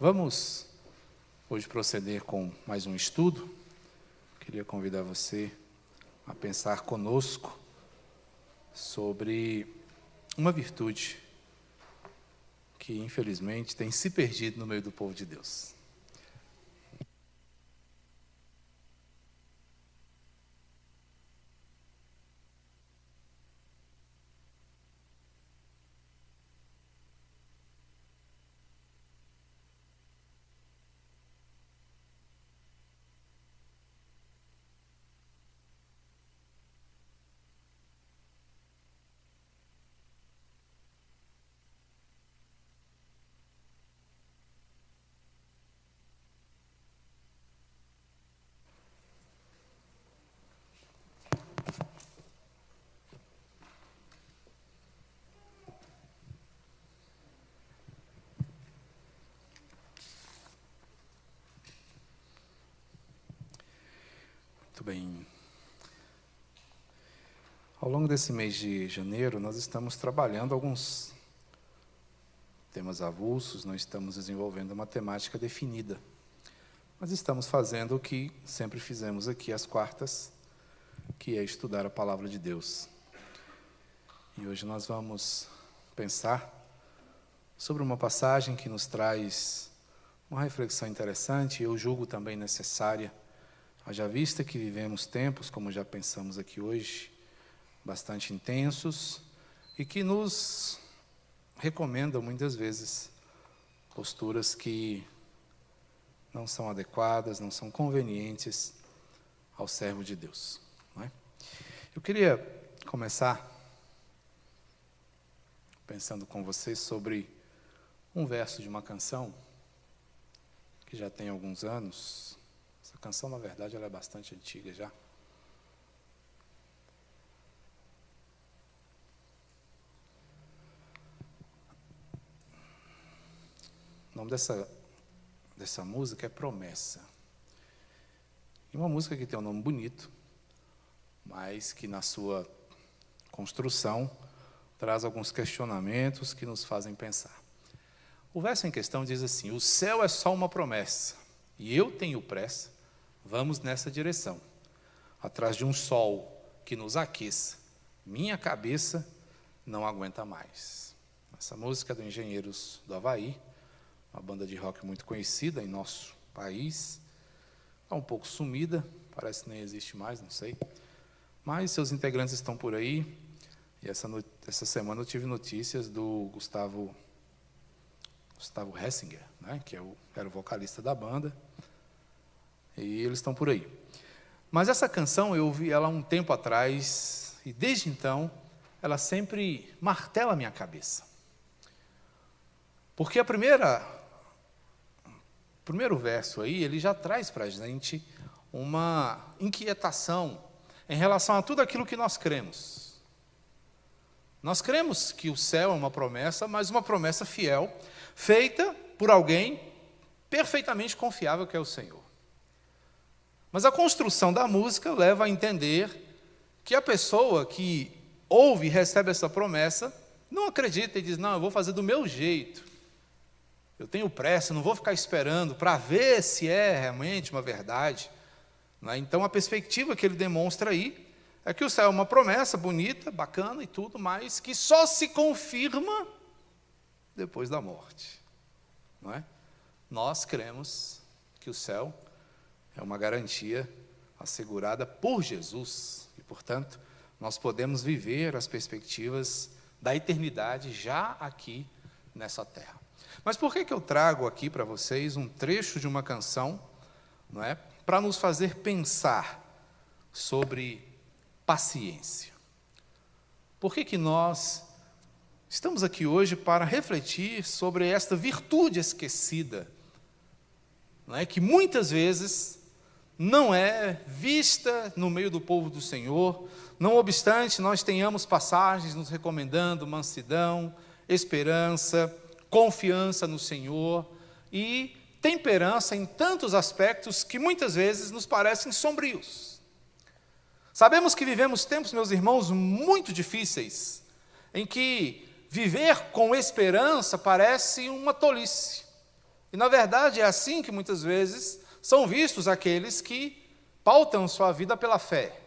Vamos hoje proceder com mais um estudo. Queria convidar você a pensar conosco sobre uma virtude que, infelizmente, tem se perdido no meio do povo de Deus. Muito bem. Ao longo desse mês de janeiro, nós estamos trabalhando alguns temas avulsos, não estamos desenvolvendo uma temática definida. Mas estamos fazendo o que sempre fizemos aqui às quartas, que é estudar a Palavra de Deus. E hoje nós vamos pensar sobre uma passagem que nos traz uma reflexão interessante, eu julgo também necessária, haja vista que vivemos tempos, como já pensamos aqui hoje, bastante intensos e que nos recomendam muitas vezes posturas que não são adequadas, não são convenientes ao servo de Deus, não é? Eu queria começar pensando com vocês sobre um verso de uma canção que já tem alguns anos. Essa canção, na verdade, ela é bastante antiga já. O nome dessa música é Promessa. E uma música que tem um nome bonito, mas que na sua construção traz alguns questionamentos que nos fazem pensar. O verso em questão diz assim: o céu é só uma promessa, e eu tenho pressa, vamos nessa direção. Atrás de um sol que nos aqueça, minha cabeça não aguenta mais. Essa música é do Engenheiros do Havaí, uma banda de rock muito conhecida em nosso país. Está um pouco sumida, parece que nem existe mais, não sei. Mas seus integrantes estão por aí. E essa semana eu tive notícias do Gustavo Hessinger, né, que era o vocalista da banda. E eles estão por aí. Mas essa canção eu ouvi ela um tempo atrás, e desde então ela sempre martela a minha cabeça. Porque o primeiro verso aí, ele já traz para a gente uma inquietação em relação a tudo aquilo que nós cremos. Nós cremos que o céu é uma promessa, mas uma promessa fiel, feita por alguém perfeitamente confiável, que é o Senhor. Mas a construção da música leva a entender que a pessoa que ouve e recebe essa promessa não acredita e diz: não, eu vou fazer do meu jeito. Eu tenho pressa, não vou ficar esperando para ver se é realmente uma verdade. Então, a perspectiva que ele demonstra aí é que o céu é uma promessa bonita, bacana e tudo, mas que só se confirma depois da morte. Não é? Nós cremos que o céu é uma garantia assegurada por Jesus e, portanto, nós podemos viver as perspectivas da eternidade já aqui nessa terra. Mas por que eu trago aqui para vocês um trecho de uma canção, não é, para nos fazer pensar sobre paciência? Por que nós estamos aqui hoje para refletir sobre esta virtude esquecida, não é, que muitas vezes não é vista no meio do povo do Senhor, não obstante nós tenhamos passagens nos recomendando mansidão, esperança, confiança no Senhor e temperança em tantos aspectos que muitas vezes nos parecem sombrios. Sabemos que vivemos tempos, meus irmãos, muito difíceis, em que viver com esperança parece uma tolice. E, na verdade, é assim que muitas vezes são vistos aqueles que pautam sua vida pela fé.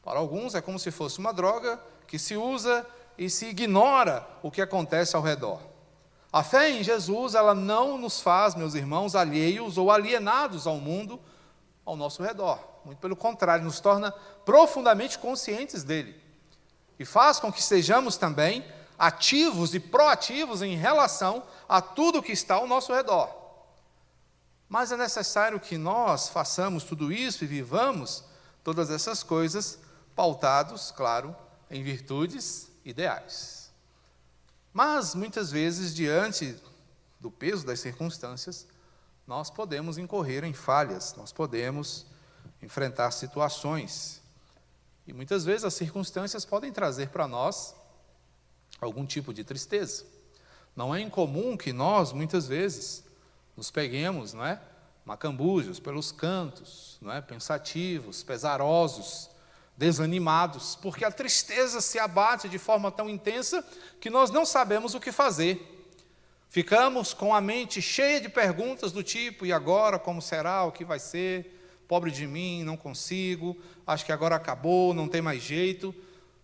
Para alguns é como se fosse uma droga que se usa e se ignora o que acontece ao redor. A fé em Jesus, ela não nos faz, meus irmãos, alheios ou alienados ao mundo ao nosso redor. Muito pelo contrário, nos torna profundamente conscientes dele. E faz com que sejamos também ativos e proativos em relação a tudo que está ao nosso redor. Mas é necessário que nós façamos tudo isso e vivamos todas essas coisas pautados, claro, em virtudes ideais. Mas, muitas vezes, diante do peso das circunstâncias, nós podemos incorrer em falhas, nós podemos enfrentar situações. E muitas vezes as circunstâncias podem trazer para nós algum tipo de tristeza. Não é incomum que nós, muitas vezes, nos peguemos, macambúzios pelos cantos, pensativos, pesarosos, desanimados, porque a tristeza se abate de forma tão intensa que nós não sabemos o que fazer. Ficamos com a mente cheia de perguntas do tipo: e agora, como será, o que vai ser? Pobre de mim, não consigo, acho que agora acabou, não tem mais jeito.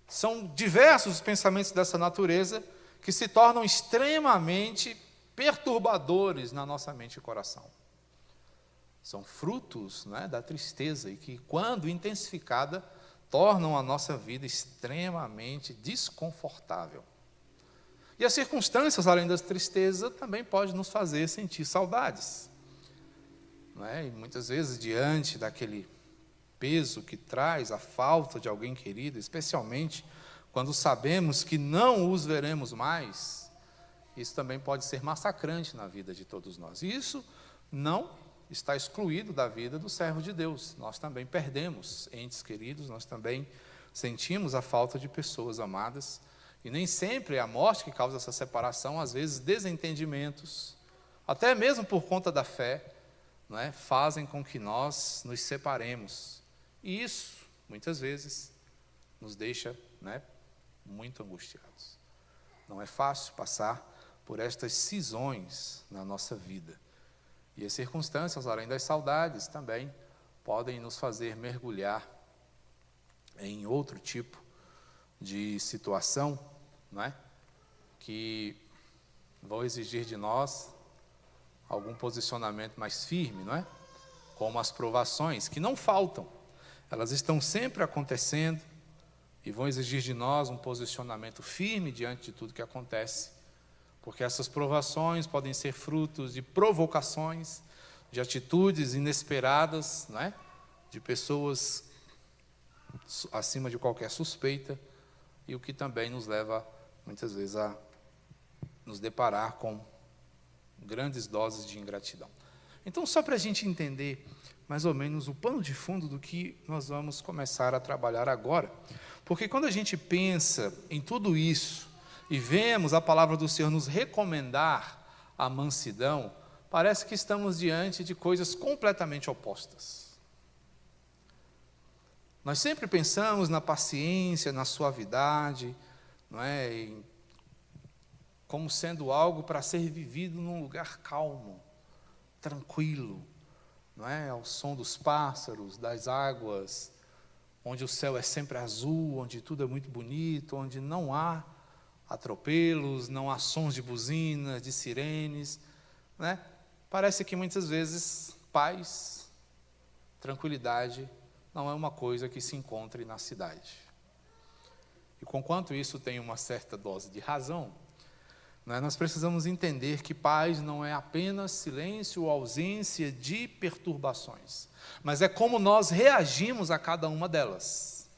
São diversos os pensamentos dessa natureza que se tornam extremamente perturbadores na nossa mente e coração. São frutos da tristeza e que, quando intensificada, tornam a nossa vida extremamente desconfortável. E as circunstâncias, além da tristeza, também podem nos fazer sentir saudades. E muitas vezes, diante daquele peso que traz a falta de alguém querido, especialmente quando sabemos que não os veremos mais, isso também pode ser massacrante na vida de todos nós. E isso não está excluído da vida do servo de Deus. Nós também perdemos entes queridos, nós também sentimos a falta de pessoas amadas, e nem sempre é a morte que causa essa separação, às vezes desentendimentos, até mesmo por conta da fé, fazem com que nós nos separemos. E isso, muitas vezes, nos deixa muito angustiados. Não é fácil passar por estas cisões na nossa vida. E as circunstâncias, além das saudades, também podem nos fazer mergulhar em outro tipo de situação, que vão exigir de nós algum posicionamento mais firme, como as provações, que não faltam, elas estão sempre acontecendo e vão exigir de nós um posicionamento firme diante de tudo que acontece, porque essas provações podem ser frutos de provocações, de atitudes inesperadas, de pessoas acima de qualquer suspeita, e o que também nos leva, muitas vezes, a nos deparar com grandes doses de ingratidão. Então, só para a gente entender mais ou menos o pano de fundo do que nós vamos começar a trabalhar agora, porque quando a gente pensa em tudo isso e vemos a palavra do Senhor nos recomendar a mansidão, parece que estamos diante de coisas completamente opostas. Nós sempre pensamos na paciência, na suavidade, como sendo algo para ser vivido num lugar calmo, tranquilo, ao som dos pássaros, das águas, onde o céu é sempre azul, onde tudo é muito bonito, onde não há atropelos, não há sons de buzinas, de sirenes, Parece que muitas vezes paz, tranquilidade, não é uma coisa que se encontre na cidade. E conquanto isso tem uma certa dose de razão, nós precisamos entender que paz não é apenas silêncio ou ausência de perturbações, mas é como nós reagimos a cada uma delas.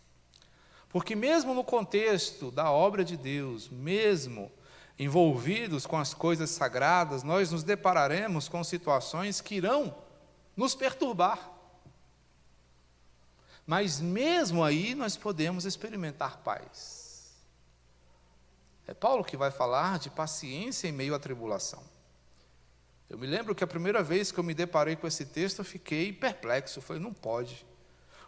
Porque mesmo no contexto da obra de Deus, mesmo envolvidos com as coisas sagradas, nós nos depararemos com situações que irão nos perturbar. Mas mesmo aí nós podemos experimentar paz. É Paulo que vai falar de paciência em meio à tribulação. Eu me lembro que a primeira vez que eu me deparei com esse texto, eu fiquei perplexo. Eu falei, não pode.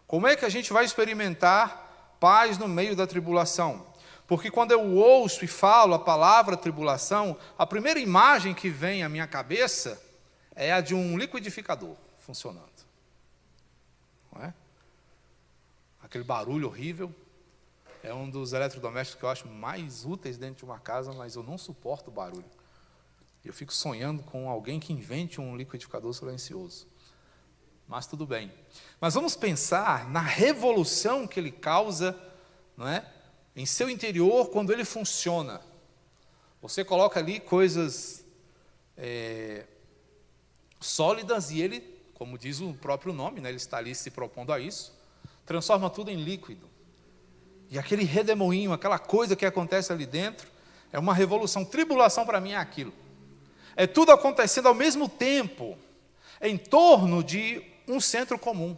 Como é que a gente vai experimentar paz no meio da tribulação? Porque quando eu ouço e falo a palavra tribulação, a primeira imagem que vem à minha cabeça é a de um liquidificador funcionando. Não é? Aquele barulho horrível é um dos eletrodomésticos que eu acho mais úteis dentro de uma casa, mas eu não suporto o barulho. Eu fico sonhando com alguém que invente um liquidificador silencioso. Mas tudo bem. Mas vamos pensar na revolução que ele causa, não é? Em seu interior quando ele funciona. Você coloca ali coisas sólidas e ele, como diz o próprio nome, né, ele está ali se propondo a isso, transforma tudo em líquido. E aquele redemoinho, aquela coisa que acontece ali dentro, é uma revolução. Tribulação para mim é aquilo. É tudo acontecendo ao mesmo tempo, em torno de um centro comum.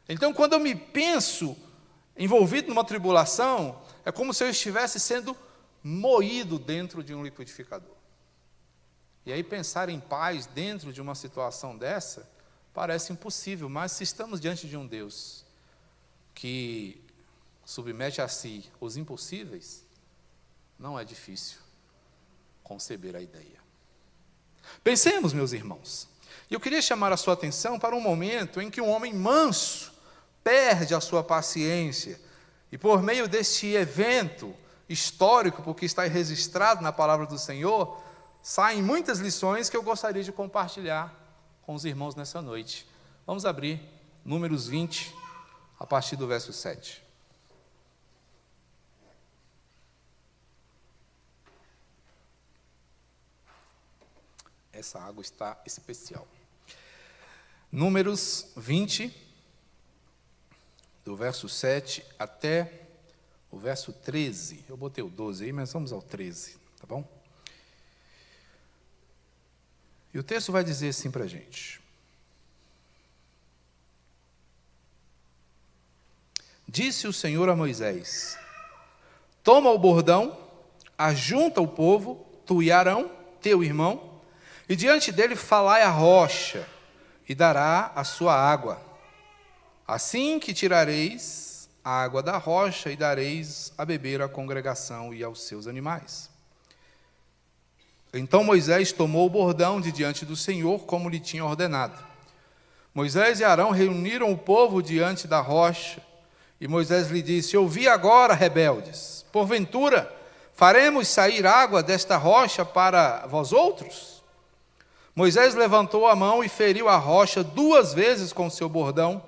Então, quando eu me penso envolvido numa tribulação, é como se eu estivesse sendo moído dentro de um liquidificador. E aí pensar em paz dentro de uma situação dessa parece impossível, mas se estamos diante de um Deus que submete a si os impossíveis, não é difícil conceber a ideia. Pensemos, meus irmãos, e eu queria chamar a sua atenção para um momento em que um homem manso perde a sua paciência, e por meio deste evento histórico, porque está registrado na palavra do Senhor, saem muitas lições que eu gostaria de compartilhar com os irmãos nessa noite. Vamos abrir Números 20, a partir do verso 7. Essa água está especial. Números 20, do verso 7 até o verso 13. Eu botei o 12 aí, mas vamos ao 13, tá bom? E o texto vai dizer assim para a gente. Disse o Senhor a Moisés: toma o bordão, ajunta o povo, tu e Arão, teu irmão, e diante dele falai a rocha, e dará a sua água. Assim que tirareis a água da rocha, e dareis a beber à congregação e aos seus animais. Então Moisés tomou o bordão de diante do Senhor, como lhe tinha ordenado. Moisés e Arão reuniram o povo diante da rocha, e Moisés lhe disse: ouvi agora, rebeldes, porventura faremos sair água desta rocha para vós outros? Moisés levantou a mão e feriu a rocha 2 vezes com seu bordão,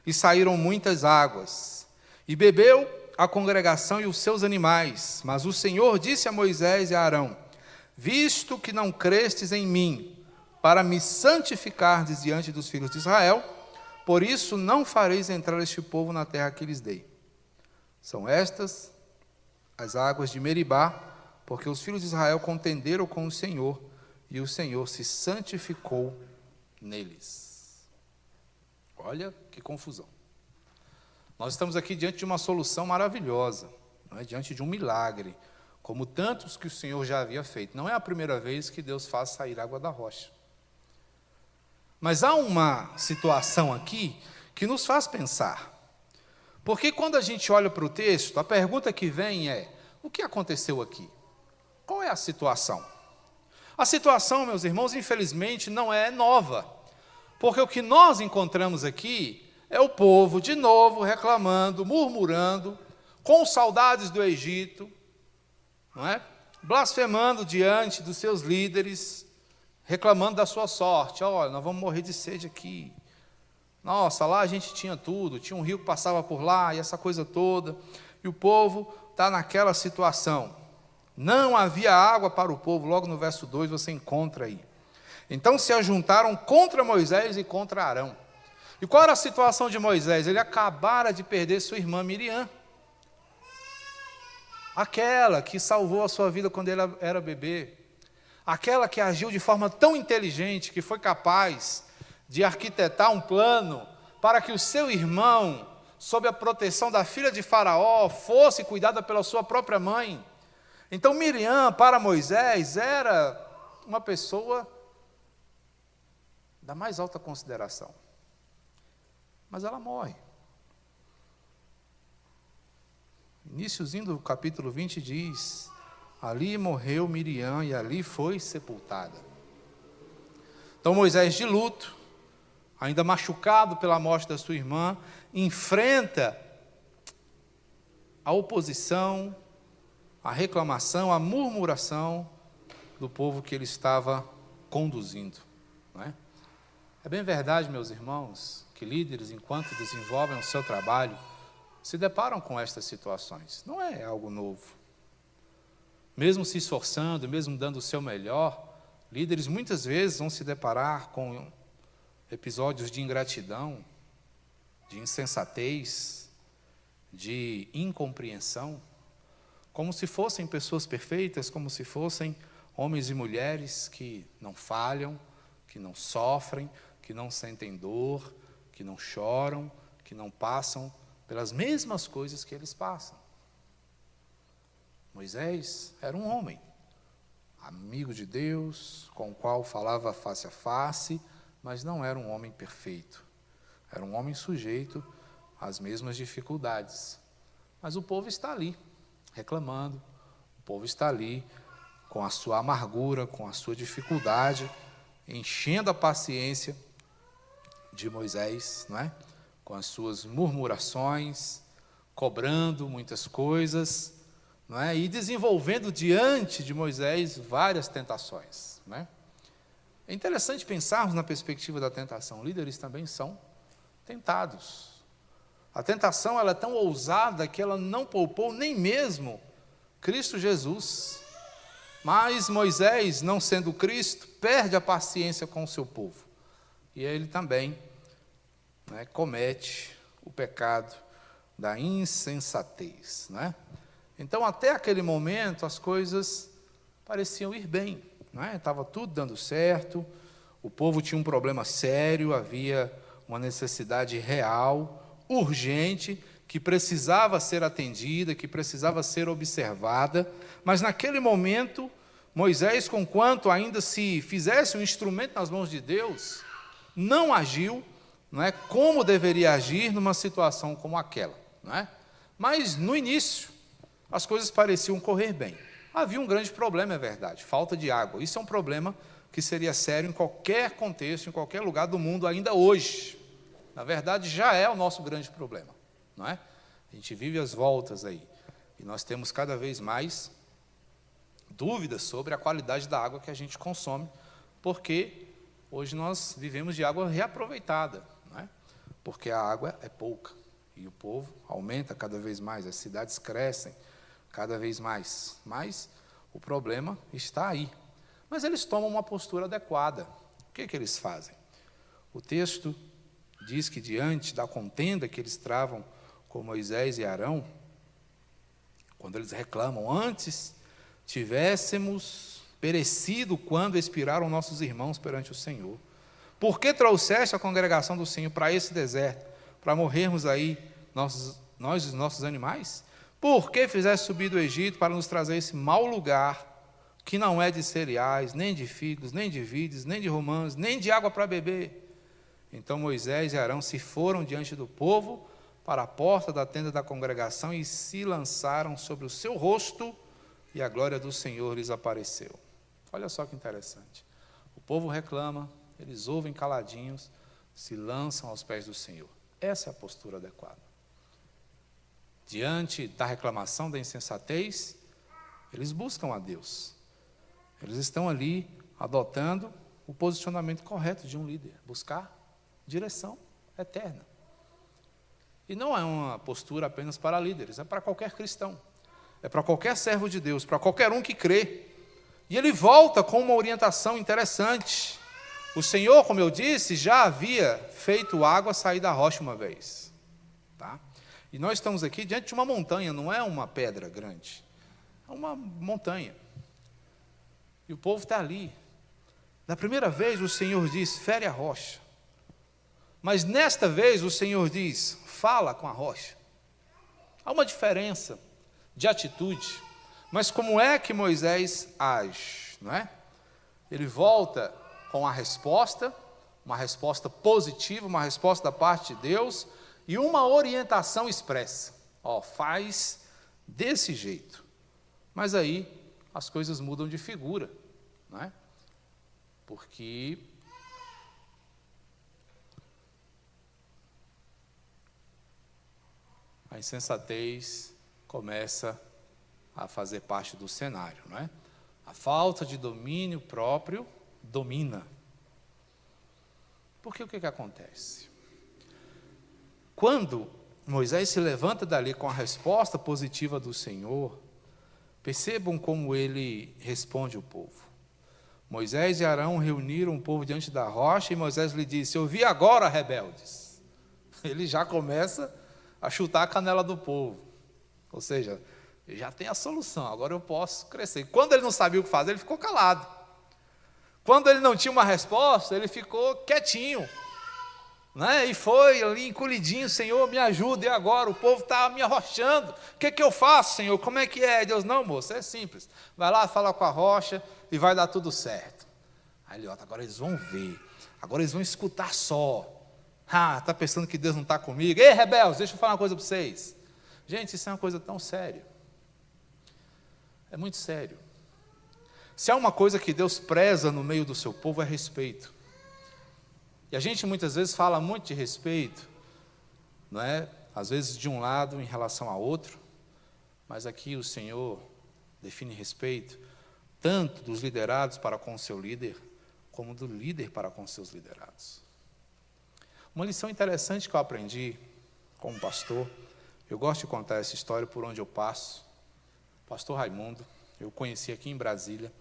e saíram muitas águas. E bebeu a congregação e os seus animais. Mas o Senhor disse a Moisés e a Arão: visto que não crestes em mim, para me santificardes diante dos filhos de Israel, por isso não fareis entrar este povo na terra que lhes dei. São estas as águas de Meribá, porque os filhos de Israel contenderam com o Senhor, e o Senhor se santificou neles. Olha que confusão. Nós estamos aqui diante de uma solução maravilhosa, não é? Diante de um milagre, como tantos que o Senhor já havia feito. Não é a primeira vez que Deus faz sair água da rocha. Mas há uma situação aqui que nos faz pensar. Porque quando a gente olha para o texto, a pergunta que vem é: o que aconteceu aqui? Qual é a situação? A situação, meus irmãos, infelizmente não é nova. Porque o que nós encontramos aqui é o povo, de novo, reclamando, murmurando, com saudades do Egito, não é? Blasfemando diante dos seus líderes, reclamando da sua sorte. Olha, nós vamos morrer de sede aqui. Nossa, lá a gente tinha tudo, tinha um rio que passava por lá, e essa coisa toda. E o povo está naquela situação. Não havia água para o povo, logo no verso 2 você encontra aí. Então se ajuntaram contra Moisés e contra Arão. E qual era a situação de Moisés? Ele acabara de perder sua irmã Miriam. Aquela que salvou a sua vida quando ele era bebê. Aquela que agiu de forma tão inteligente que foi capaz de arquitetar um plano para que o seu irmão, sob a proteção da filha de Faraó, fosse cuidada pela sua própria mãe. Então Miriam, para Moisés, era uma pessoa da mais alta consideração. Mas ela morre. Iníciozinho do capítulo 20 diz: ali morreu Miriam e ali foi sepultada. Então Moisés, de luto, ainda machucado pela morte da sua irmã, enfrenta a oposição, a reclamação, a murmuração do povo que ele estava conduzindo. Não é? É bem verdade, meus irmãos, que líderes, enquanto desenvolvem o seu trabalho, se deparam com estas situações. Não é algo novo. Mesmo se esforçando, mesmo dando o seu melhor, líderes muitas vezes vão se deparar com episódios de ingratidão, de insensatez, de incompreensão, como se fossem pessoas perfeitas, como se fossem homens e mulheres que não falham, que não sofrem, que não sentem dor, que não choram, que não passam pelas mesmas coisas que eles passam. Moisés era um homem, amigo de Deus, com o qual falava face a face, mas não era um homem perfeito. Era um homem sujeito às mesmas dificuldades. Mas o povo está ali, reclamando. O povo está ali, com a sua amargura, com a sua dificuldade, enchendo a paciência de Moisés, não é? Com as suas murmurações, cobrando muitas coisas, não é? E desenvolvendo diante de Moisés várias tentações. Não é? É interessante pensarmos na perspectiva da tentação. Líderes também são tentados. A tentação ela é tão ousada que ela não poupou nem mesmo Cristo Jesus. Mas Moisés, não sendo Cristo, perde a paciência com o seu povo. E ele também comete o pecado da insensatez. Não é? Então, até aquele momento, as coisas pareciam ir bem. Não é? Estava tudo dando certo, o povo tinha um problema sério, havia uma necessidade real, urgente, que precisava ser atendida, que precisava ser observada, mas naquele momento, Moisés, conquanto ainda se fizesse um instrumento nas mãos de Deus, não agiu, não é, como deveria agir numa situação como aquela. Não é? Mas, no início, as coisas pareciam correr bem. Havia um grande problema, é verdade, falta de água. Isso é um problema que seria sério em qualquer contexto, em qualquer lugar do mundo, ainda hoje. Na verdade, já é o nosso grande problema. Não é? A gente vive as voltas aí. E nós temos cada vez mais dúvidas sobre a qualidade da água que a gente consome, porque hoje nós vivemos de água reaproveitada, não é? Porque a água é pouca e o povo aumenta cada vez mais, as cidades crescem cada vez mais, mas o problema está aí. Mas eles tomam uma postura adequada. O que eles fazem? O texto diz que diante da contenda que eles travam com Moisés e Arão, quando eles reclamam, antes tivéssemos perecido quando expiraram nossos irmãos perante o Senhor. Por que trouxeste a congregação do Senhor para esse deserto, para morrermos aí nós e os nossos animais? Por que fizeste subir do Egito para nos trazer esse mau lugar, que não é de cereais, nem de figos, nem de vides, nem de romãs, nem de água para beber? Então Moisés e Arão se foram diante do povo para a porta da tenda da congregação e se lançaram sobre o seu rosto, e a glória do Senhor lhes apareceu. Olha só que interessante. O povo reclama, eles ouvem caladinhos, se lançam aos pés do Senhor. Essa é a postura adequada. Diante da reclamação, da insensatez, eles buscam a Deus. Eles estão ali adotando o posicionamento correto de um líder, buscar direção eterna. E não é uma postura apenas para líderes, é para qualquer cristão, é para qualquer servo de Deus, para qualquer um que crê. E ele volta com uma orientação interessante. O Senhor, como eu disse, já havia feito água sair da rocha uma vez. Tá? E nós estamos aqui diante de uma montanha, não é uma pedra grande, é uma montanha. E o povo está ali. Na primeira vez o Senhor diz, fere a rocha. Mas nesta vez o Senhor diz, fala com a rocha. Há uma diferença de atitude. Mas como é que Moisés age? Não é? Ele volta com a resposta, uma resposta positiva, uma resposta da parte de Deus, e uma orientação expressa. Faz desse jeito. Mas aí as coisas mudam de figura, não é? Porque a insensatez começa a fazer parte do cenário, não é? A falta de domínio próprio domina. Porque o que acontece? Quando Moisés se levanta dali com a resposta positiva do Senhor, percebam como ele responde o povo. Moisés e Arão reuniram o povo diante da rocha e Moisés lhe disse: ouvi agora, rebeldes. Ele já começa a chutar a canela do povo. Ou seja, já tem a solução, agora eu posso crescer. Quando ele não sabia o que fazer, ele ficou calado. Quando ele não tinha uma resposta, ele ficou quietinho, né? E foi ali encolhidinho: Senhor, me ajuda, e agora? O povo está me arrochando, o que eu faço, Senhor? Como é que é? Deus: não, moço, é simples, vai lá, fala com a rocha e vai dar tudo certo. Aí ele: agora eles vão ver, agora eles vão escutar só. Está pensando que Deus não está comigo? Ei, rebeldes, deixa eu falar uma coisa para vocês. Gente, isso é uma coisa tão séria. É muito sério. Se há uma coisa que Deus preza no meio do seu povo, é respeito. E a gente muitas vezes fala muito de respeito, não é? Às vezes de um lado em relação a outro, mas aqui o Senhor define respeito tanto dos liderados para com o seu líder, como do líder para com seus liderados. Uma lição interessante que eu aprendi como pastor, eu gosto de contar essa história por onde eu passo. Pastor Raimundo, eu conheci aqui em Brasília,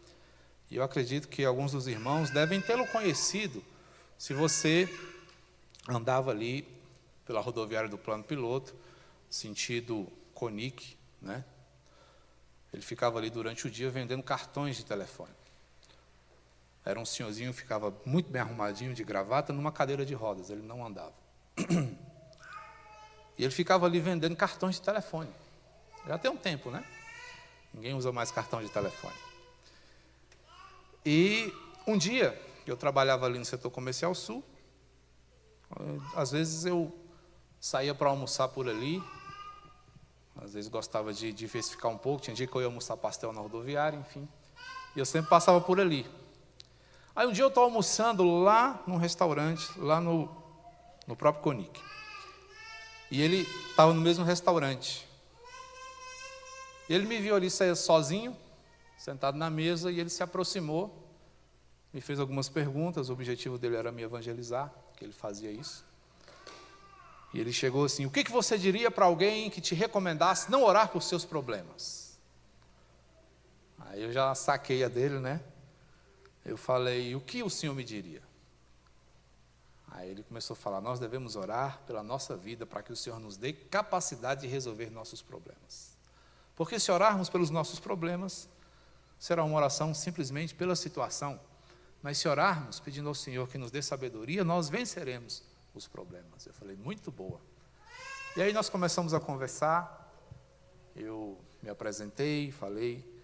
e eu acredito que alguns dos irmãos devem tê-lo conhecido, se você andava ali pela rodoviária do Plano Piloto, sentido Conic, né? Ele ficava ali durante o dia vendendo cartões de telefone. Era um senhorzinho, ficava muito bem arrumadinho, de gravata, numa cadeira de rodas, ele não andava. E ele ficava ali vendendo cartões de telefone. Já tem um tempo, né? Ninguém usa mais cartão de telefone. E um dia, eu trabalhava ali no setor comercial sul, às vezes eu saía para almoçar por ali, às vezes gostava de diversificar um pouco, tinha dia que eu ia almoçar pastel na rodoviária, enfim, e eu sempre passava por ali. Aí um dia eu estou almoçando lá num restaurante, lá no próprio Conic, e ele estava no mesmo restaurante. E ele me viu ali sozinho, sentado na mesa, e ele se aproximou, me fez algumas perguntas. O objetivo dele era me evangelizar, que ele fazia isso. E ele chegou assim: o que você diria para alguém que te recomendasse não orar por seus problemas? Aí eu já saquei a dele, né? Eu falei: o que o senhor me diria? Aí ele começou a falar: nós devemos orar pela nossa vida, para que o Senhor nos dê capacidade de resolver nossos problemas. Porque se orarmos pelos nossos problemas, será uma oração simplesmente pela situação. Mas se orarmos pedindo ao Senhor que nos dê sabedoria, nós venceremos os problemas. Eu falei: muito boa. E aí nós começamos a conversar, eu me apresentei, falei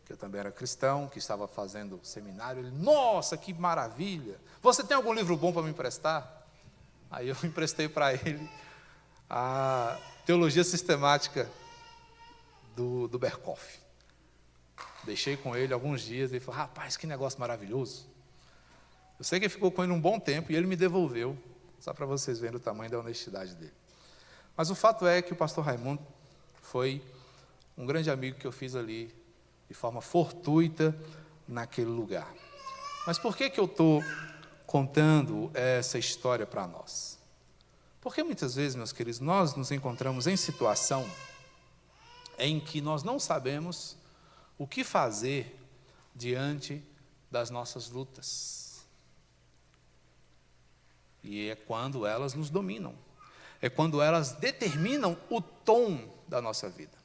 que eu também era cristão, que estava fazendo seminário. Ele: nossa, que maravilha! Você tem algum livro bom para me emprestar? Aí eu emprestei para ele a Teologia Sistemática do Berkoff. Deixei com ele alguns dias, ele falou: rapaz, que negócio maravilhoso. Eu sei que ele ficou com ele um bom tempo e ele me devolveu, só para vocês verem o tamanho da honestidade dele. Mas o fato é que o pastor Raimundo foi um grande amigo que eu fiz ali, de forma fortuita, naquele lugar. Mas por que eu estou contando essa história para nós? Porque muitas vezes, meus queridos, nós nos encontramos em situação em que nós não sabemos o que fazer diante das nossas lutas. E é quando elas nos dominam. É quando elas determinam o tom da nossa vida.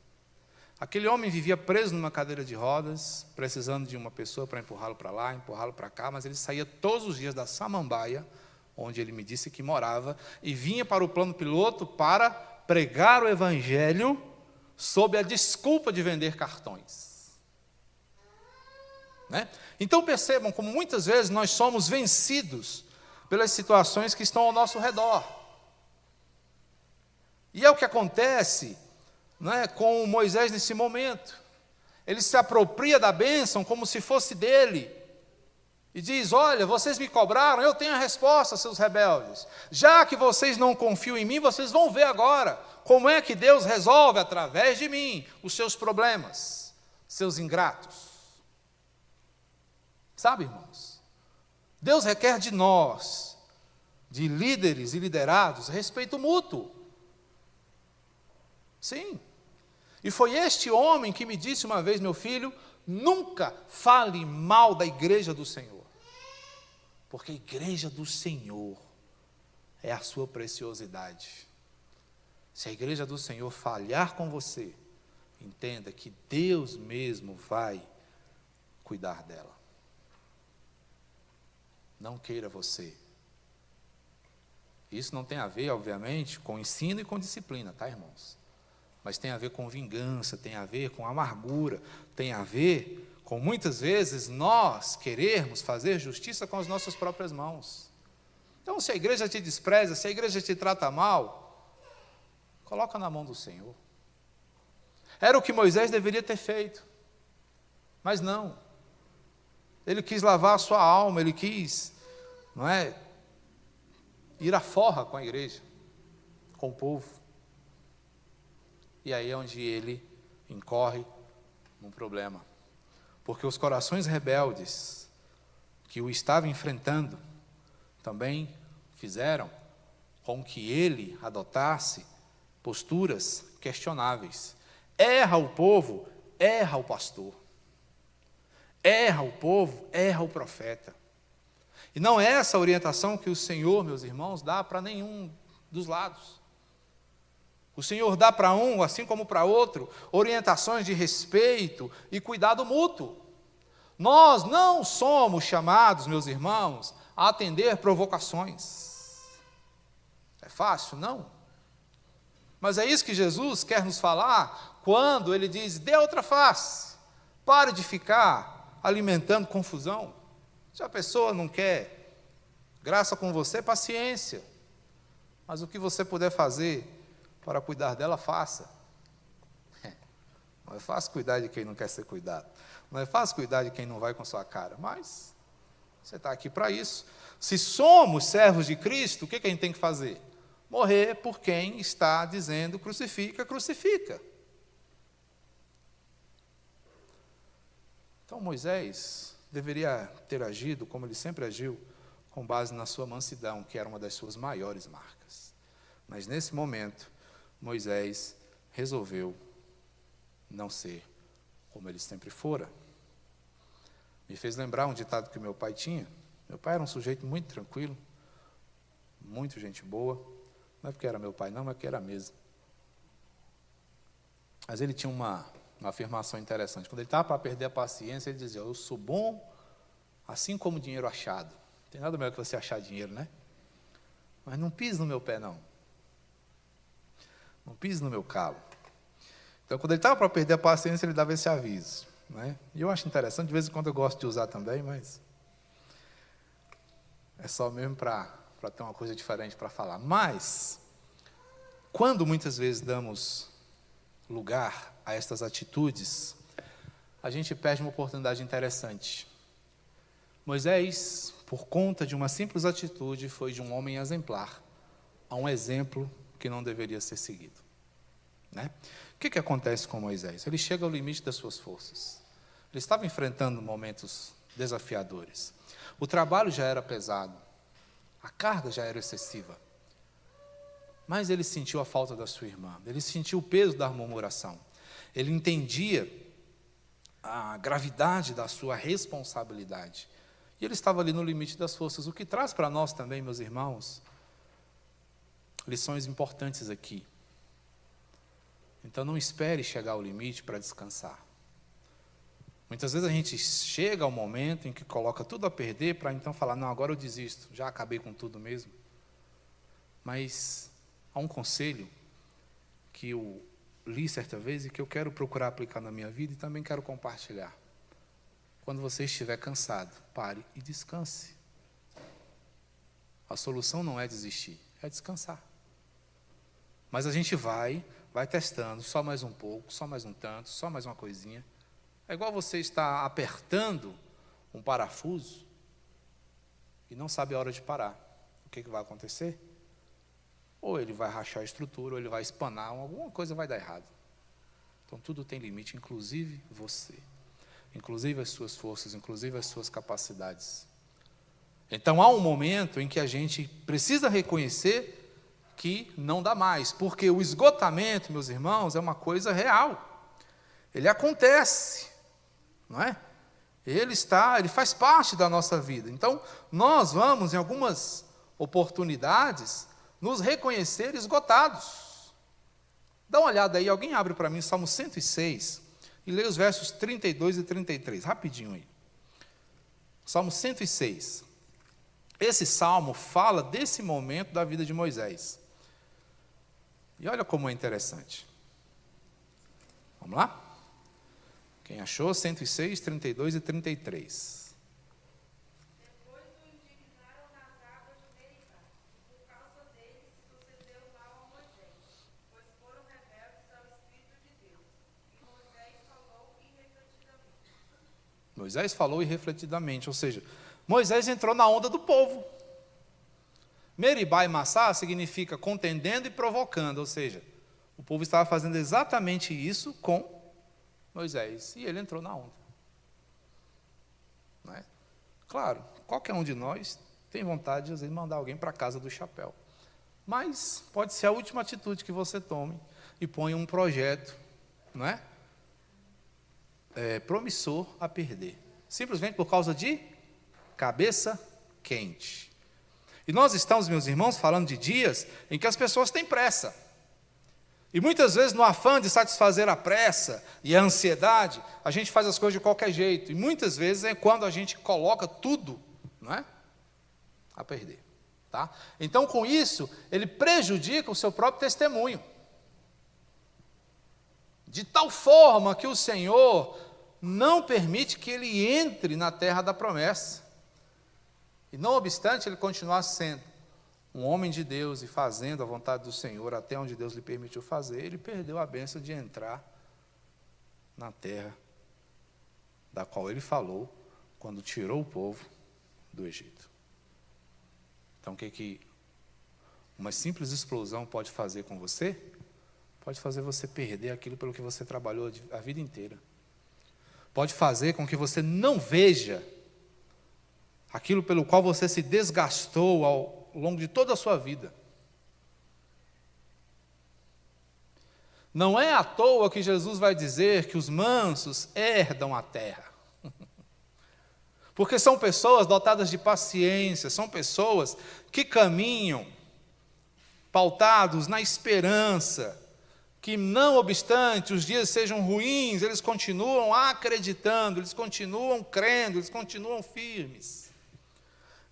Aquele homem vivia preso numa cadeira de rodas, precisando de uma pessoa para empurrá-lo para lá, empurrá-lo para cá, mas ele saía todos os dias da Samambaia, onde ele me disse que morava, e vinha para o Plano Piloto para pregar o Evangelho sob a desculpa de vender cartões. Né? Então percebam como muitas vezes nós somos vencidos pelas situações que estão ao nosso redor. E é o que acontece, né, com Moisés nesse momento. Ele se apropria da bênção como se fosse dele. e diz: olha, vocês me cobraram, eu tenho a resposta, seus rebeldes. Já que vocês não confiam em mim, vocês vão ver agora como é que Deus resolve através de mim os seus problemas, seus ingratos. Sabe, irmãos, Deus requer de nós, de líderes e liderados, respeito mútuo. Sim. E foi este homem que me disse uma vez: meu filho, nunca fale mal da igreja do Senhor, porque a igreja do Senhor é a sua preciosidade. Se a igreja do Senhor falhar com você, entenda que Deus mesmo vai cuidar dela. Não queira você. Isso não tem a ver, obviamente, com ensino e com disciplina, tá, irmãos? Mas tem a ver com vingança, tem a ver com amargura, tem a ver com, muitas vezes, nós querermos fazer justiça com as nossas próprias mãos. Então, se a igreja te despreza, se a igreja te trata mal, coloca na mão do Senhor. Era o que Moisés deveria ter feito, mas não. Ele quis lavar a sua alma, ele quis, não é, ir à forra com a igreja, com o povo. E aí é onde ele incorre num problema. Porque os corações rebeldes que o estavam enfrentando também fizeram com que ele adotasse posturas questionáveis. Erra o povo, erra o pastor. Erra o povo, erra o profeta. E não é essa a orientação que o Senhor, meus irmãos, dá para nenhum dos lados. O Senhor dá para um, assim como para outro, orientações de respeito e cuidado mútuo. Nós não somos chamados, meus irmãos, a atender provocações. É fácil? Não. Mas é isso que Jesus quer nos falar quando Ele diz: dê outra face, pare de ficar alimentando confusão. Se a pessoa não quer graça com você, paciência. Mas o que você puder fazer para cuidar dela, faça. Não é fácil cuidar de quem não quer ser cuidado. Não é fácil cuidar de quem não vai com sua cara. Mas você está aqui para isso. Se somos servos de Cristo, o que a gente tem que fazer? Morrer por quem está dizendo crucifica, crucifica. Então Moisés deveria ter agido como ele sempre agiu, com base na sua mansidão, que era uma das suas maiores marcas. Mas nesse momento, Moisés resolveu não ser como ele sempre fora. Me fez lembrar um ditado que meu pai tinha. Meu pai era um sujeito muito tranquilo, muito gente boa. Não é porque era meu pai, não, mas porque era mesmo. Mas ele tinha uma afirmação interessante. Quando ele estava para perder a paciência, ele dizia: eu sou bom assim como dinheiro achado. Não tem nada melhor que você achar dinheiro, né? Mas não pise no meu pé, não. Não pise no meu calo. Então, quando ele estava para perder a paciência, ele dava esse aviso, né? E eu acho interessante, de vez em quando eu gosto de usar também, mas é só mesmo para ter uma coisa diferente para falar. Mas, quando muitas vezes damos lugar a estas atitudes, a gente perde uma oportunidade interessante. Moisés, por conta de uma simples atitude, foi de um homem exemplar a um exemplo que não deveria ser seguido, né? O que acontece com Moisés? Ele chega ao limite das suas forças. Ele estava enfrentando momentos desafiadores. O trabalho já era pesado. A carga já era excessiva. Mas ele sentiu a falta da sua irmã. Ele sentiu o peso da murmuração. Ele entendia a gravidade da sua responsabilidade. E ele estava ali no limite das forças. O que traz para nós também, meus irmãos, lições importantes aqui. Então não espere chegar ao limite para descansar. Muitas vezes a gente chega ao momento em que coloca tudo a perder para então falar: não, agora eu desisto, já acabei com tudo mesmo. Mas há um conselho que eu li certa vez e que eu quero procurar aplicar na minha vida e também quero compartilhar. Quando você estiver cansado, pare e descanse. A solução não é desistir, é descansar. Mas a gente vai testando, só mais um pouco, só mais um tanto, só mais uma coisinha. É igual você estar apertando um parafuso e não sabe a hora de parar. O que vai acontecer? Ou ele vai rachar a estrutura, ou ele vai espanar, alguma coisa vai dar errado. Então, tudo tem limite, inclusive você. Inclusive as suas forças, inclusive as suas capacidades. Então, há um momento em que a gente precisa reconhecer que não dá mais, porque o esgotamento, meus irmãos, é uma coisa real. Ele acontece, não é? Ele faz parte da nossa vida. Então, nós vamos, em algumas oportunidades, nos reconhecer esgotados. Dá uma olhada aí, alguém abre para mim Salmo 106 e lê os versos 32 e 33, rapidinho aí. Salmo 106. Esse salmo fala desse momento da vida de Moisés. E olha como é interessante. Vamos lá? Quem achou? 106, 32 e 33. Depois o indignaram nas águas de Meribá, e por causa deles sucedeu mal a Moisés, pois foram rebeldes ao Espírito de Deus. E Moisés falou irrefletidamente. Moisés falou irrefletidamente, ou seja, Moisés entrou na onda do povo. Meribá e Massá significa contendendo e provocando, ou seja, o povo estava fazendo exatamente isso com Moisés, e ele entrou na onda. Não é? Claro, qualquer um de nós tem vontade de, às vezes, mandar alguém para a casa do chapéu. Mas pode ser a última atitude que você tome e ponha um projeto, não é? Promissor a perder. Simplesmente por causa de cabeça quente. E nós estamos, meus irmãos, falando de dias em que as pessoas têm pressa. E muitas vezes, no afã de satisfazer a pressa e a ansiedade, a gente faz as coisas de qualquer jeito. E muitas vezes é quando a gente coloca tudo, não é? A perder. Tá? Então, com isso, ele prejudica o seu próprio testemunho. De tal forma que o Senhor não permite que ele entre na terra da promessa. E não obstante ele continuar sendo um homem de Deus e fazendo a vontade do Senhor até onde Deus lhe permitiu fazer, ele perdeu a bênção de entrar na terra da qual ele falou quando tirou o povo do Egito. Então, o que uma simples explosão pode fazer com você? Pode fazer você perder aquilo pelo que você trabalhou a vida inteira. Pode fazer com que você não veja aquilo pelo qual você se desgastou ao longo de toda a sua vida. Não é à toa que Jesus vai dizer que os mansos herdam a terra. Porque são pessoas dotadas de paciência, são pessoas que caminham pautados na esperança, que não obstante os dias sejam ruins, eles continuam acreditando, eles continuam crendo, eles continuam firmes.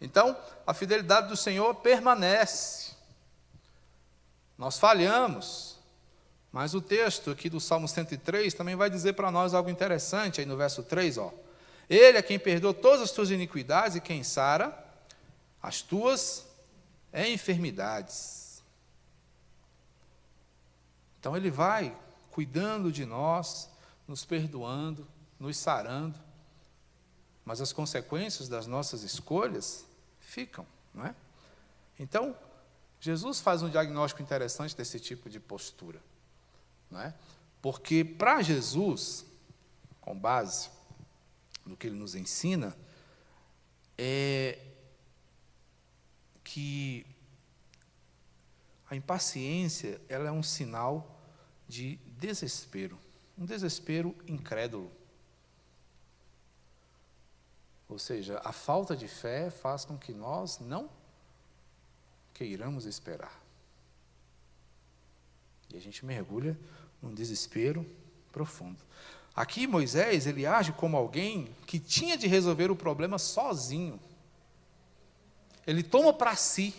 Então, a fidelidade do Senhor permanece. Nós falhamos, mas o texto aqui do Salmo 103 também vai dizer para nós algo interessante, aí no verso 3, ó. Ele é quem perdoa todas as tuas iniquidades e quem sara as tuas enfermidades. Então, Ele vai cuidando de nós, nos perdoando, nos sarando, mas as consequências das nossas escolhas ficam, não é? Então, Jesus faz um diagnóstico interessante desse tipo de postura, não é? Porque para Jesus, com base no que ele nos ensina, é que a impaciência, ela é um sinal de desespero, um desespero incrédulo. Ou seja, a falta de fé faz com que nós não queiramos esperar. E a gente mergulha num desespero profundo. Aqui Moisés, ele age como alguém que tinha de resolver o problema sozinho. Ele toma para si.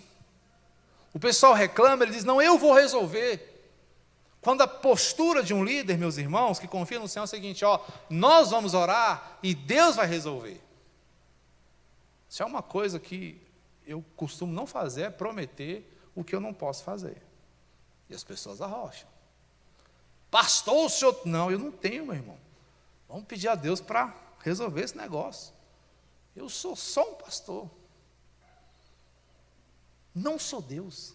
O pessoal reclama, ele diz, não, eu vou resolver. Quando a postura de um líder, meus irmãos, que confia no Senhor é o seguinte, ó, nós vamos orar e Deus vai resolver. Isso é uma coisa que eu costumo não fazer, é prometer o que eu não posso fazer. E as pessoas arrocham. Pastor, o senhor... Não, eu não tenho, meu irmão. Vamos pedir a Deus para resolver esse negócio. Eu sou só um pastor. Não sou Deus.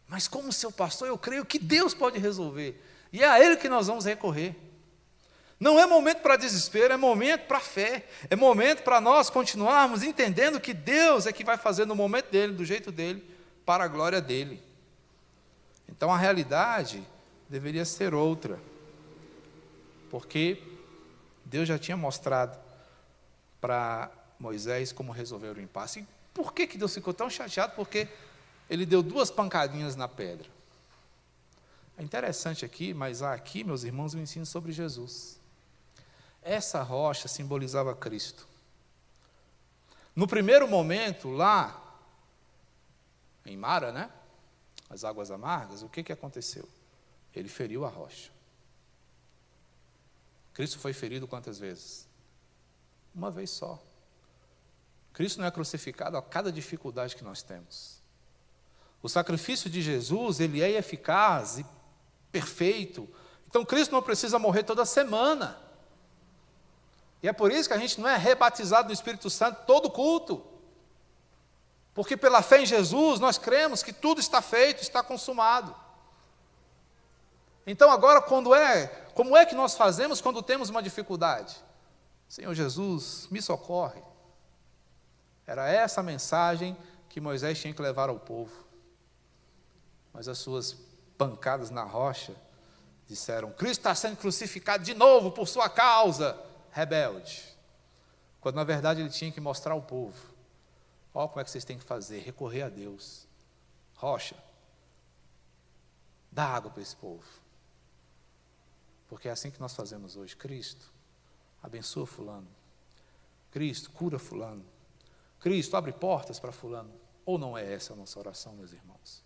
Mas como seu pastor, eu creio que Deus pode resolver. E é a Ele que nós vamos recorrer. Não é momento para desespero, é momento para fé. É momento para nós continuarmos entendendo que Deus é que vai fazer no momento dEle, do jeito dEle, para a glória dEle. Então a realidade deveria ser outra. Porque Deus já tinha mostrado para Moisés como resolver o impasse. E por que Deus ficou tão chateado? Porque ele deu 2 pancadinhas na pedra. É interessante aqui, mas aqui, meus irmãos, eu ensino sobre Jesus. Essa rocha simbolizava Cristo. No primeiro momento, lá em Mara, né? As águas amargas, o que aconteceu? Ele feriu a rocha. Cristo foi ferido quantas vezes? Uma vez só. Cristo não é crucificado a cada dificuldade que nós temos. O sacrifício de Jesus, ele é eficaz e perfeito. Então, Cristo não precisa morrer toda semana. E é por isso que a gente não é rebatizado no Espírito Santo todo culto. Porque pela fé em Jesus, nós cremos que tudo está feito, está consumado. Então, agora, como é que nós fazemos quando temos uma dificuldade? Senhor Jesus, me socorre. Era essa a mensagem que Moisés tinha que levar ao povo. Mas as suas pancadas na rocha disseram: Cristo está sendo crucificado de novo por sua causa, rebelde. Quando na verdade ele tinha que mostrar ao povo: ó, como é que vocês têm que fazer, recorrer a Deus. Rocha, dá água para esse povo. Porque é assim que nós fazemos hoje. Cristo, abençoa fulano. Cristo, cura fulano. Cristo, abre portas para fulano. Ou não é essa a nossa oração, meus irmãos?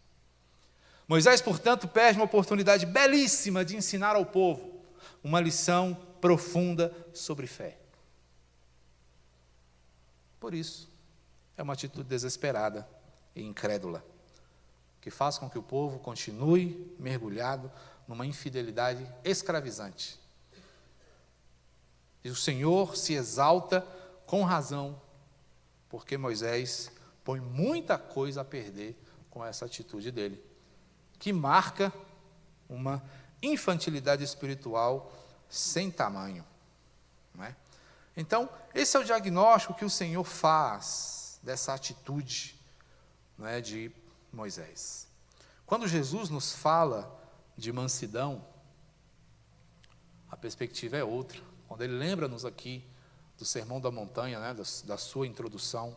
Moisés, portanto, perde uma oportunidade belíssima de ensinar ao povo uma lição profunda sobre fé. Por isso, é uma atitude desesperada e incrédula, que faz com que o povo continue mergulhado numa infidelidade escravizante. E o Senhor se exalta com razão, porque Moisés põe muita coisa a perder com essa atitude dele, que marca uma infantilidade espiritual sem tamanho. Não é? Então, esse é o diagnóstico que o Senhor faz dessa atitude, não é, de Moisés. Quando Jesus nos fala de mansidão, a perspectiva é outra. Quando ele lembra-nos aqui do Sermão da Montanha, né, da sua introdução,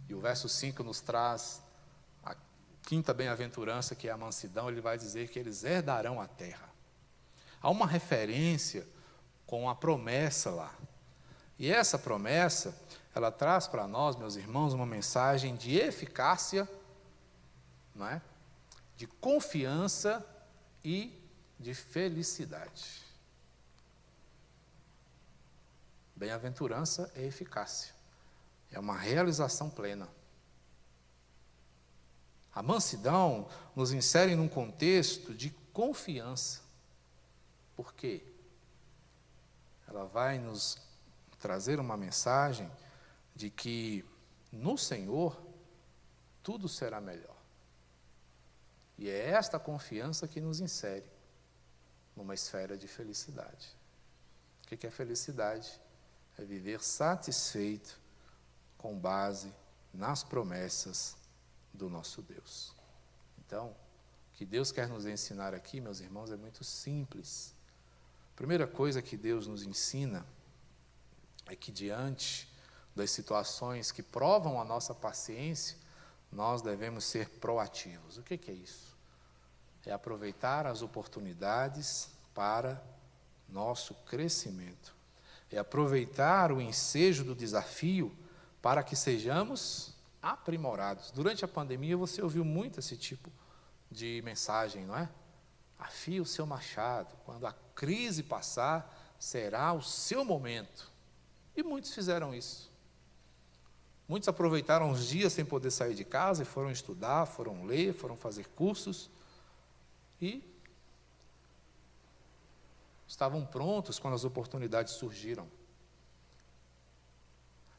e o verso 5 nos traz a 5ª bem-aventurança, que é a mansidão, ele vai dizer que eles herdarão a terra. Há uma referência com a promessa lá. E essa promessa, ela traz para nós, meus irmãos, uma mensagem de eficácia, não é? De confiança e de felicidade. Bem-aventurança é eficácia. É uma realização plena. A mansidão nos insere num contexto de confiança. Por quê? Ela vai nos trazer uma mensagem de que no Senhor tudo será melhor. E é esta confiança que nos insere numa esfera de felicidade. O que é felicidade? É viver satisfeito com base nas promessas do nosso Deus. Então, o que Deus quer nos ensinar aqui, meus irmãos, é muito simples. A primeira coisa que Deus nos ensina é que diante das situações que provam a nossa paciência, nós devemos ser proativos. O que é isso? É aproveitar as oportunidades para nosso crescimento. É aproveitar o ensejo do desafio para que sejamos aprimorados. Durante a pandemia você ouviu muito esse tipo de mensagem, não é? Afie o seu machado, quando a crise passar, será o seu momento. E muitos fizeram isso. Muitos aproveitaram os dias sem poder sair de casa e foram estudar, foram ler, foram fazer cursos e estavam prontos quando as oportunidades surgiram.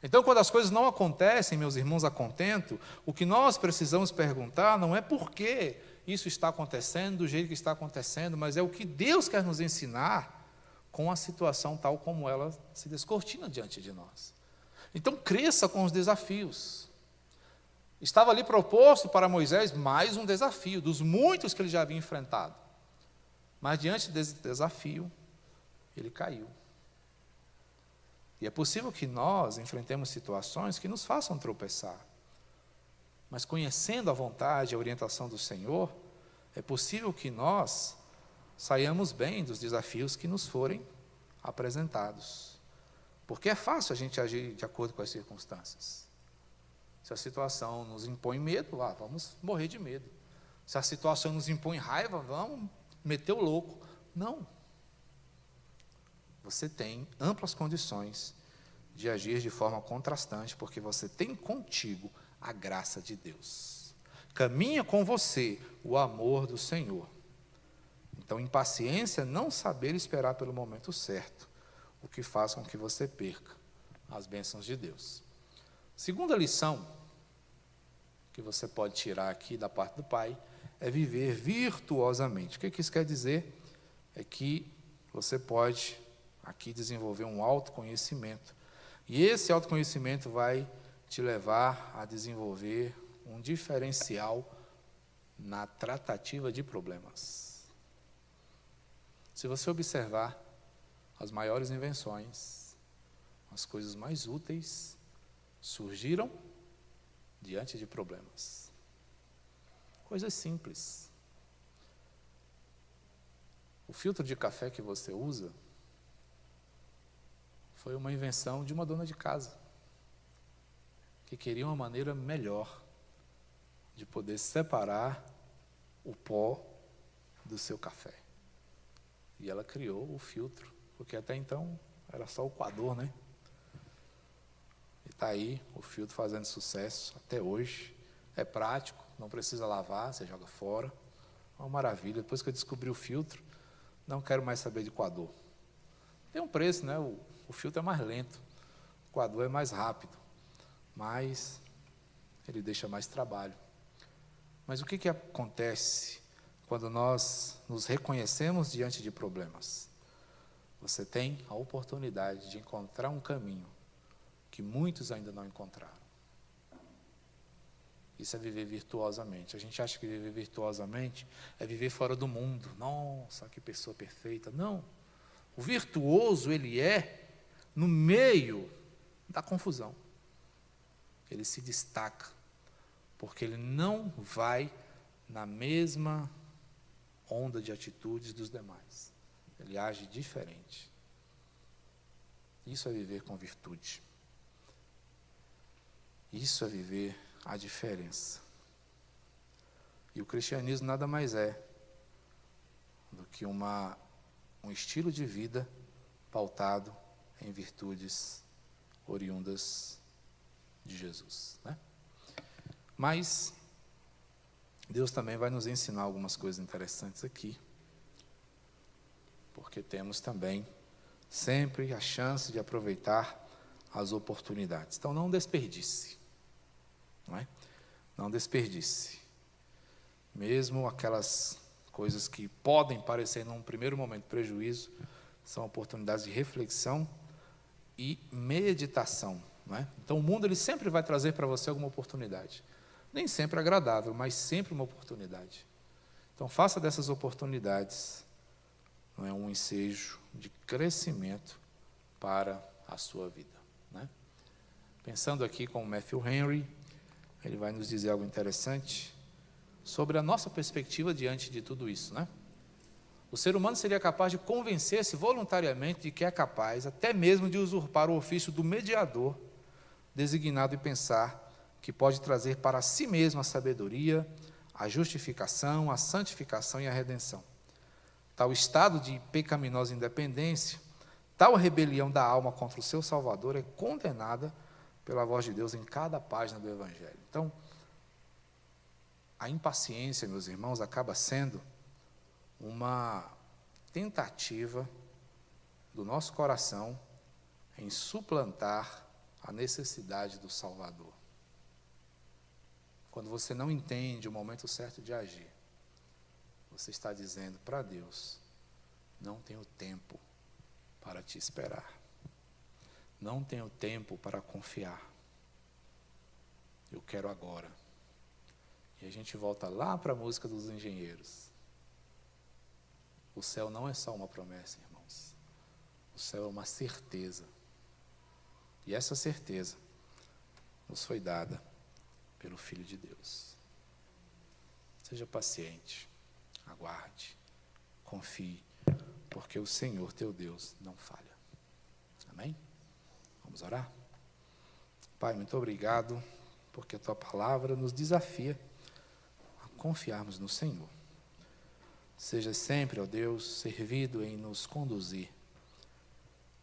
Então, quando as coisas não acontecem, meus irmãos, a contento, o que nós precisamos perguntar não é por que isso está acontecendo do jeito que está acontecendo, mas é o que Deus quer nos ensinar com a situação tal como ela se descortina diante de nós. Então, cresça com os desafios. Estava ali proposto para Moisés mais um desafio, dos muitos que ele já havia enfrentado. Mas, diante desse desafio, ele caiu. E é possível que nós enfrentemos situações que nos façam tropeçar. Mas conhecendo a vontade e a orientação do Senhor, é possível que nós saiamos bem dos desafios que nos forem apresentados. Porque é fácil a gente agir de acordo com as circunstâncias. Se a situação nos impõe medo, vamos morrer de medo. Se a situação nos impõe raiva, vamos meter o louco. Não. Você tem amplas condições de agir de forma contrastante, porque você tem contigo a graça de Deus. Caminha com você o amor do Senhor. Então, impaciência é não saber esperar pelo momento certo, o que faz com que você perca as bênçãos de Deus. Segunda lição que você pode tirar aqui da parte do Pai é viver virtuosamente. O que isso quer dizer? É que você pode aqui desenvolver um autoconhecimento. E esse autoconhecimento vai te levar a desenvolver um diferencial na tratativa de problemas. Se você observar as maiores invenções, as coisas mais úteis, surgiram diante de problemas. Coisas simples. O filtro de café que você usa foi uma invenção de uma dona de casa, que queria uma maneira melhor de poder separar o pó do seu café. E ela criou o filtro, porque até então era só o coador, né? E está aí o filtro fazendo sucesso até hoje. É prático, não precisa lavar, você joga fora. É uma maravilha. Depois que eu descobri o filtro, não quero mais saber de coador. Tem um preço, né? O filtro é mais lento, o coador é mais rápido, mas ele deixa mais trabalho. Mas o que acontece quando nós nos reconhecemos diante de problemas? Você tem a oportunidade de encontrar um caminho que muitos ainda não encontraram. Isso é viver virtuosamente. A gente acha que viver virtuosamente é viver fora do mundo. Nossa, que pessoa perfeita. Não. O virtuoso, ele é no meio da confusão. Ele se destaca, porque ele não vai na mesma onda de atitudes dos demais. Ele age diferente. Isso é viver com virtude. Isso é viver a diferença. E o cristianismo nada mais é do que um estilo de vida pautado em virtudes oriundas de Jesus, né? Mas Deus também vai nos ensinar algumas coisas interessantes aqui, porque temos também sempre a chance de aproveitar as oportunidades. Então não desperdice, não é? Não desperdice. Mesmo aquelas coisas que podem parecer num primeiro momento prejuízo, são oportunidades de reflexão e meditação, não é? Então o mundo ele sempre vai trazer para você alguma oportunidade. Nem sempre agradável, mas sempre uma oportunidade. Então faça dessas oportunidades, não é, um ensejo de crescimento para a sua vida, né? Pensando aqui com o Matthew Henry, ele vai nos dizer algo interessante sobre a nossa perspectiva diante de tudo isso, né? O ser humano seria capaz de convencer-se voluntariamente de que é capaz, até mesmo de usurpar o ofício do mediador, designado e pensar que pode trazer para si mesmo a sabedoria, a justificação, a santificação e a redenção. Tal estado de pecaminosa independência, tal rebelião da alma contra o seu Salvador é condenada pela voz de Deus em cada página do Evangelho. Então, a impaciência, meus irmãos, acaba sendo uma tentativa do nosso coração em suplantar a necessidade do Salvador. Quando você não entende o momento certo de agir, você está dizendo para Deus: não tenho tempo para te esperar. Não tenho tempo para confiar. Eu quero agora. E a gente volta lá para a música dos engenheiros. O céu não é só uma promessa, irmãos. O céu é uma certeza. E essa certeza nos foi dada pelo Filho de Deus. Seja paciente, aguarde, confie, porque o Senhor teu Deus não falha. Amém? Vamos orar? Pai, muito obrigado, porque a tua palavra nos desafia a confiarmos no Senhor. Seja sempre, ó Deus, servido em nos conduzir,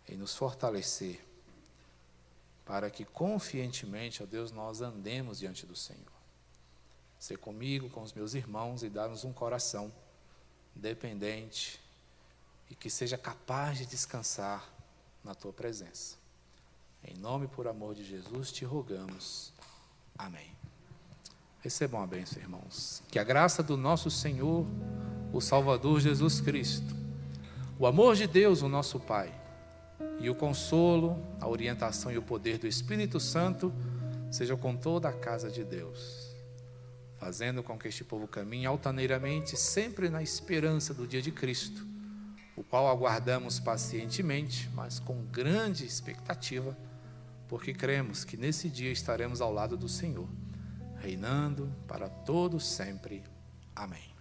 em nos fortalecer, para que confiantemente, ó Deus, nós andemos diante do Senhor. Ser comigo, com os meus irmãos e dar-nos um coração dependente e que seja capaz de descansar na tua presença. Em nome e por amor de Jesus te rogamos. Amém. Recebam a bênção, irmãos. Que a graça do nosso Senhor, o Salvador Jesus Cristo, o amor de Deus, o nosso Pai, e o consolo, a orientação e o poder do Espírito Santo seja com toda a casa de Deus, fazendo com que este povo caminhe altaneiramente, sempre na esperança do dia de Cristo, o qual aguardamos pacientemente, mas com grande expectativa, porque cremos que nesse dia estaremos ao lado do Senhor, reinando para todos sempre. Amém.